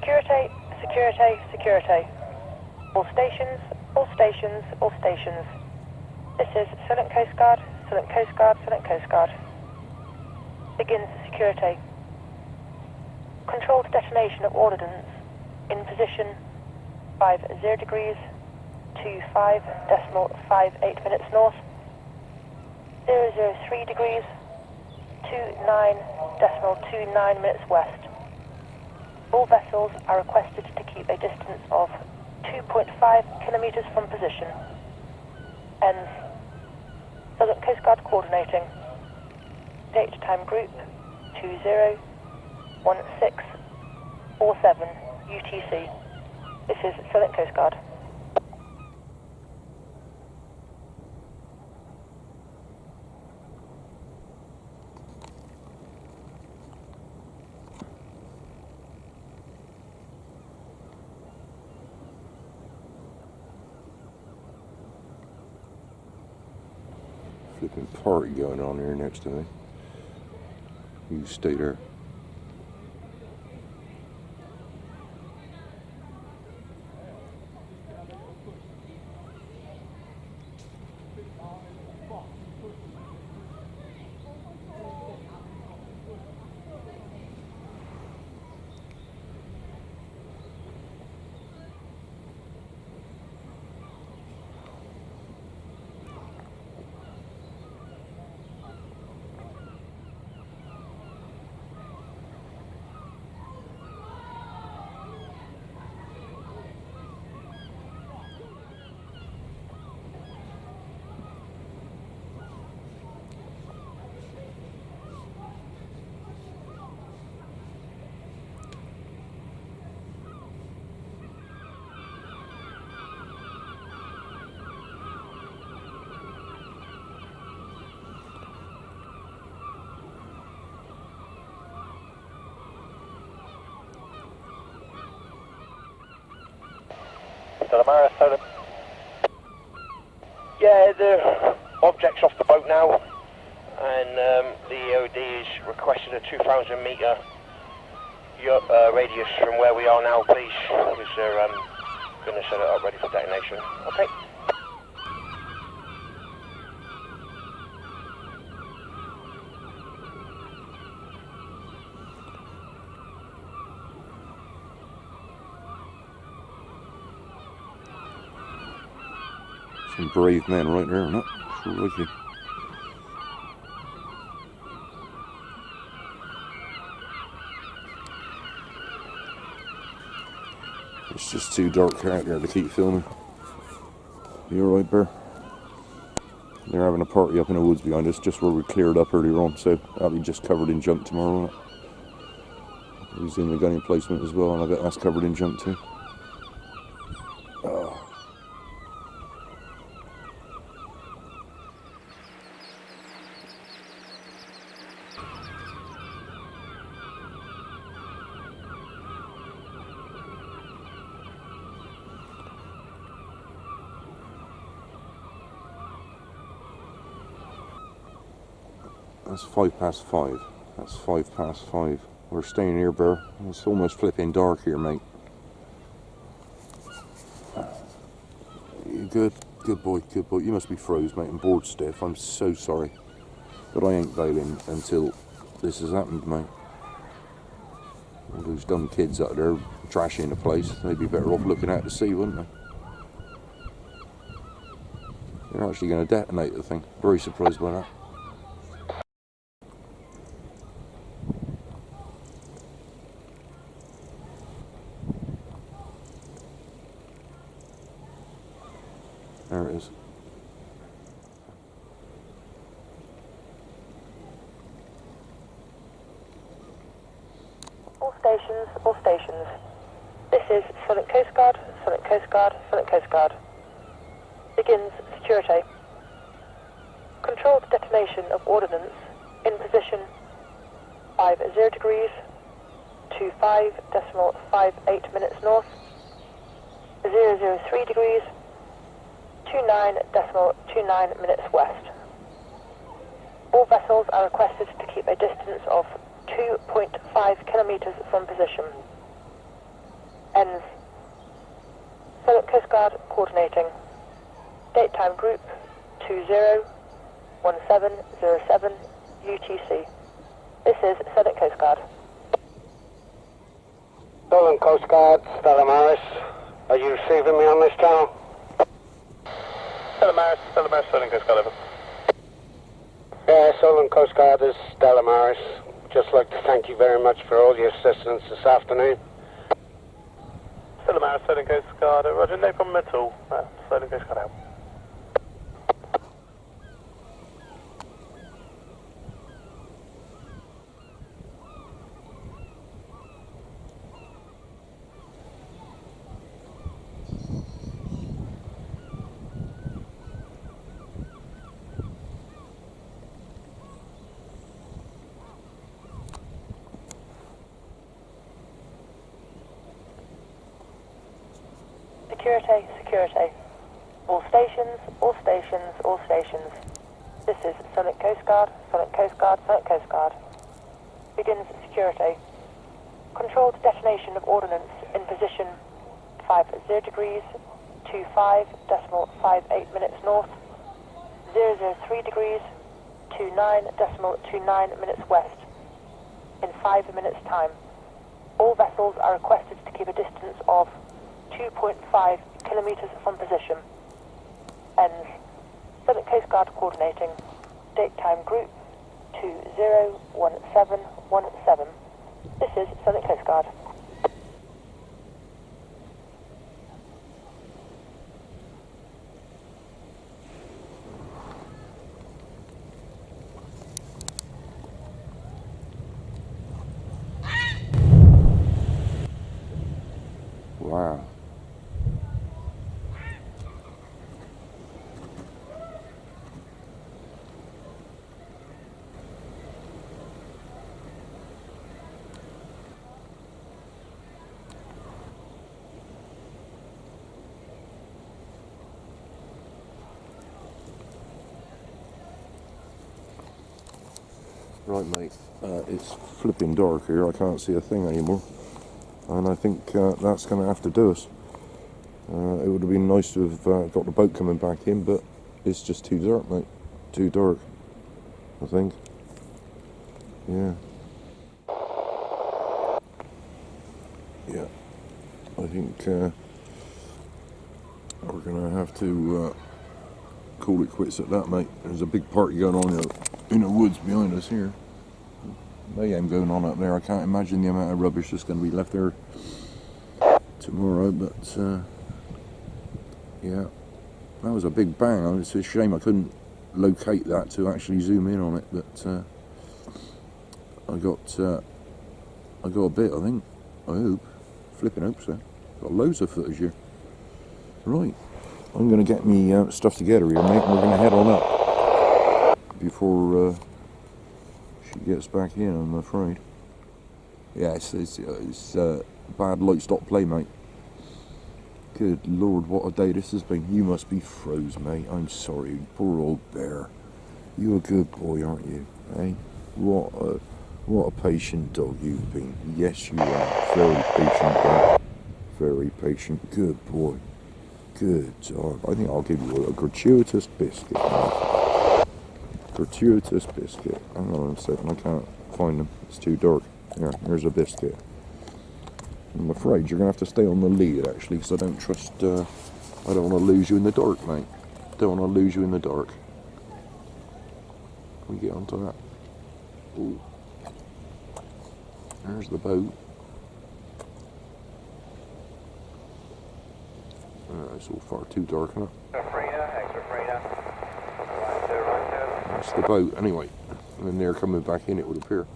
Security, security, security. All stations, all stations, all stations. This is Silent Coast Guard, Silent Coast Guard, Silent Coast Guard. Begins security. Controlled detonation of ordnance in position 50 degrees, 25.58 minutes north, 003 degrees, 29.29 minutes west. All vessels are requested to keep a distance of 2.5 kilometers from position. Ends. Southern Coast Guard coordinating. Date time group 201647 UTC. This is Southern Coast Guard. Flipping party going on here next to me. You stay there. Yeah, the object's off the boat now, and the EOD has requested a 2,000 metre radius from where we are now, please, because they're going to set it up ready for detonation. Okay. Some brave men right there, isn't it? Sure like you. It's just too dark out there to keep filming. You alright, Bear? They're having a party up in the woods behind us, just where we cleared up earlier on, so that'll be just covered in junk tomorrow, won't it? He's in the gun emplacement as well, and I bet that's covered in junk too. That's 5:05. That's 5:05. We're staying here, Burr. It's almost flipping dark here, mate. You good? Good boy, good boy. You must be froze, mate, and bored stiff. I'm so sorry. But I ain't bailing until this has happened, mate. All those dumb kids out there trashing the place, they'd be better off looking out to sea, wouldn't they? They're actually going to detonate the thing. Very surprised by that. There it is. All stations, all stations. This is Southern Coast Guard, Southern Coast Guard, Southern Coast Guard. Begins security. Controlled detonation of ordnance in position 50 degrees, 25.58 minutes north, 003 degrees, 29.29 minutes west. All vessels are requested to keep a distance of 2.5 kilometers from position. Ends. Southern Coast Guard coordinating. Date time group 201707 UTC. This is Southern Coast Guard. Southern Coast Guard, Stella Maris. Are you receiving me on this channel? Stella Maris, Southern Coast Guard, over. Yeah, Southern Coast Guard is Stella Maris. Just like to thank you very much for all your assistance this afternoon. Stella Maris, Southern Coast Guard, roger, no problem at all. Southern Coast Guard out. Security, security. All stations, all stations, all stations. This is Southern Coast Guard, Southern Coast Guard, Southern Coast Guard. Begins security. Controlled detonation of ordnance in position 50 degrees, 25.58 minutes north, 003 degrees, 29.29 minutes west, in 5 minutes time. All vessels are requested to keep a distance of 2.5 kilometers from position. Ends. Southern Coast Guard coordinating. Date time group 201717. This is Southern Coast Guard. Wow. Right, mate, it's flipping dark here. I can't see a thing anymore. And I think that's going to have to do us. It would have been nice to have got the boat coming back in, but it's just too dark, mate. Too dark, I think. Yeah. Yeah. I think we're going to have to call it quits at that, mate. There's a big party going on in the woods behind us here. Mayhem going on up there. I can't imagine the amount of rubbish that's going to be left there tomorrow, but yeah, that was a big bang. It's a shame I couldn't locate that to actually zoom in on it, but I got a bit, I think. I hope. Flipping hope so. Got loads of footage here. Right, I'm going to get me stuff together here, mate, and we're going to head on up before she gets back in, I'm afraid. Yeah, it's bad light stop play, mate. Good lord, what a day this has been. You must be froze, mate. I'm sorry, poor old bear. You're a good boy, aren't you? Eh? What a patient dog you've been. Yes, you are. Very patient dog. Very patient. Good boy. Good dog. I think I'll give you a gratuitous biscuit, mate. Gratuitous biscuit. Hang on a second, I can't find them. It's too dark. Here's a biscuit. I'm afraid you're going to have to stay on the lead, actually, because I don't trust... I don't want to lose you in the dark, mate. Don't want to lose you in the dark. Can we get onto that? Ooh. There's the boat. It's all far too dark, isn't it? That's the boat, anyway. And then they're coming back in, it would appear.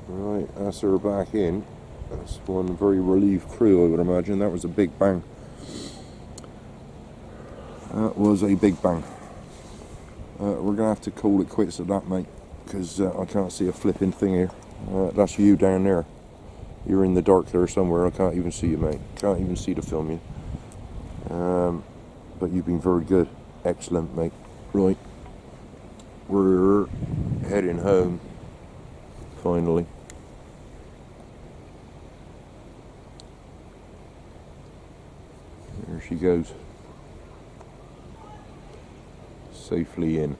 Right, that's her back in. That's one very relieved crew, I would imagine. That was a big bang. That was a big bang. We're going to have to call it quits at that, mate, because I can't see a flipping thing here. That's you down there. You're in the dark there somewhere. I can't even see you, mate. Can't even see the film you. But you've been very good. Excellent, mate. Right, we're heading home, finally. There she goes. Safely in.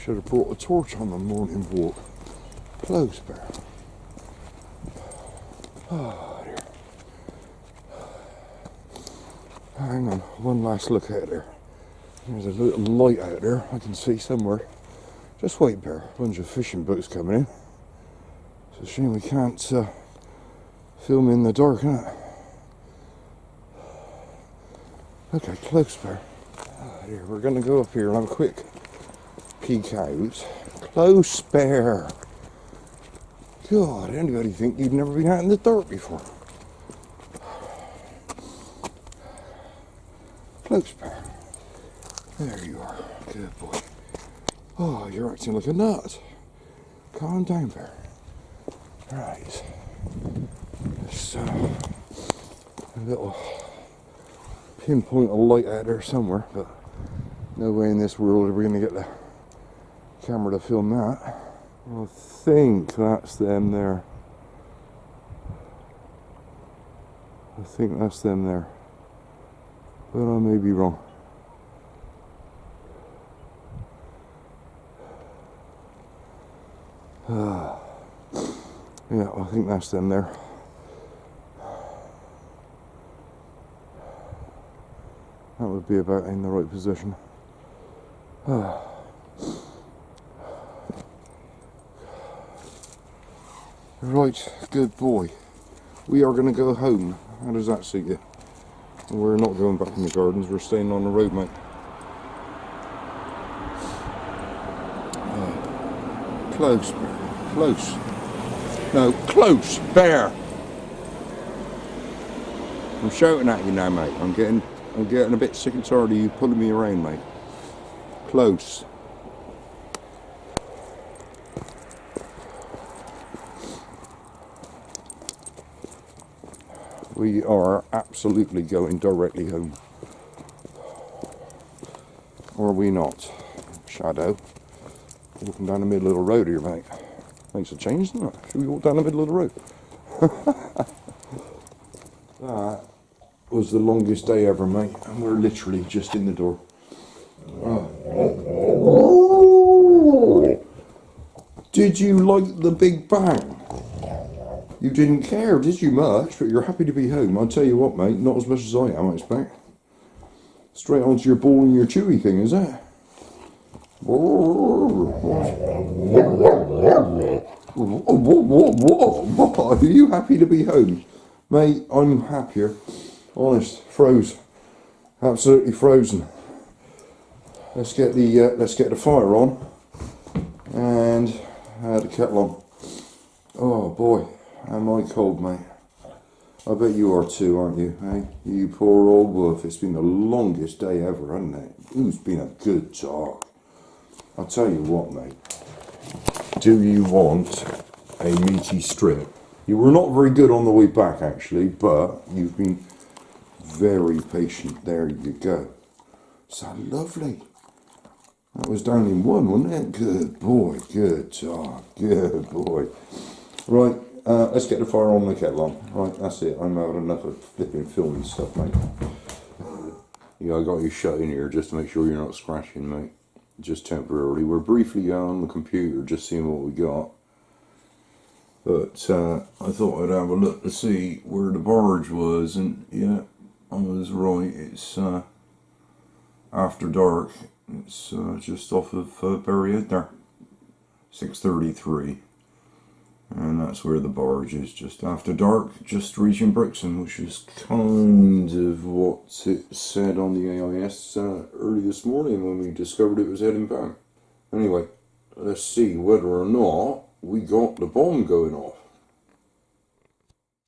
Should have brought a torch on the morning walk. Close, bear. Oh dear. Hang on, one last look out there. There's a little light out there I can see somewhere. Just wait, bear. A bunch of fishing boats coming in. It's a shame we can't film in the dark, isn't it? Okay, close, bear. Oh dear, we're gonna go up here and have a quick peek out. Close, bear. God, anybody think you've never been out in the dark before? Close, bear. There you are. Good boy. Oh, you're acting like a nut. Calm down, bear. Right. There's a little pinpoint of light out there somewhere, but no way in this world are we going to get the camera to film that. I think that's them there. I think that's them there. But I may be wrong. Yeah, I think that's them there. That would be about in the right position. Right, good boy. We are going to go home. How does that suit you? We're not going back in the gardens, we're staying on the road, mate. Close, bear. Close. No, close, bear. I'm shouting at you now, mate. I'm getting a bit sick and tired of you pulling me around, mate. Close. We are absolutely going directly home. Or are we not? Shadow. Walking down the middle of the road here, mate. Makes a change, doesn't it? Should we walk down the middle of the road? That was the longest day ever, mate. And we're literally just in the door. Oh. Did you like the Big Bang? You didn't care, did you, much? But you're happy to be home. I'll tell you what, mate. Not as much as I am, I expect. Straight onto your ball and your chewy thing, is it? Are you happy to be home? Mate, I'm happier. Honest, froze. Absolutely frozen. Let's get the fire on and the kettle on. Oh boy, am I cold, mate. I bet you are too, aren't you, hey? You poor old wolf. It's been the longest day ever, hasn't it? It's been a good talk. I'll tell you what, mate. Do you want a meaty strip? You were not very good on the way back, actually, but you've been very patient. There you go. So lovely. That was down in one, wasn't it? Good boy. Good talk. Good boy. Right, let's get the fire on the kettle on. Right, that's it. I'm having enough of flipping filming stuff, mate. Yeah, I got you shut in here just to make sure you're not scratching, mate. Just temporarily. We're briefly on the computer just seeing what we got. But I thought I'd have a look to see where the barge was, and yeah, I was right. It's after dark. It's just off of Bury Head there. 6:33. And that's where the barge is, just after dark, just reaching Brixham, which is kind of what it said on the AIS early this morning when we discovered it was heading back. Anyway, let's see whether or not we got the bomb going off.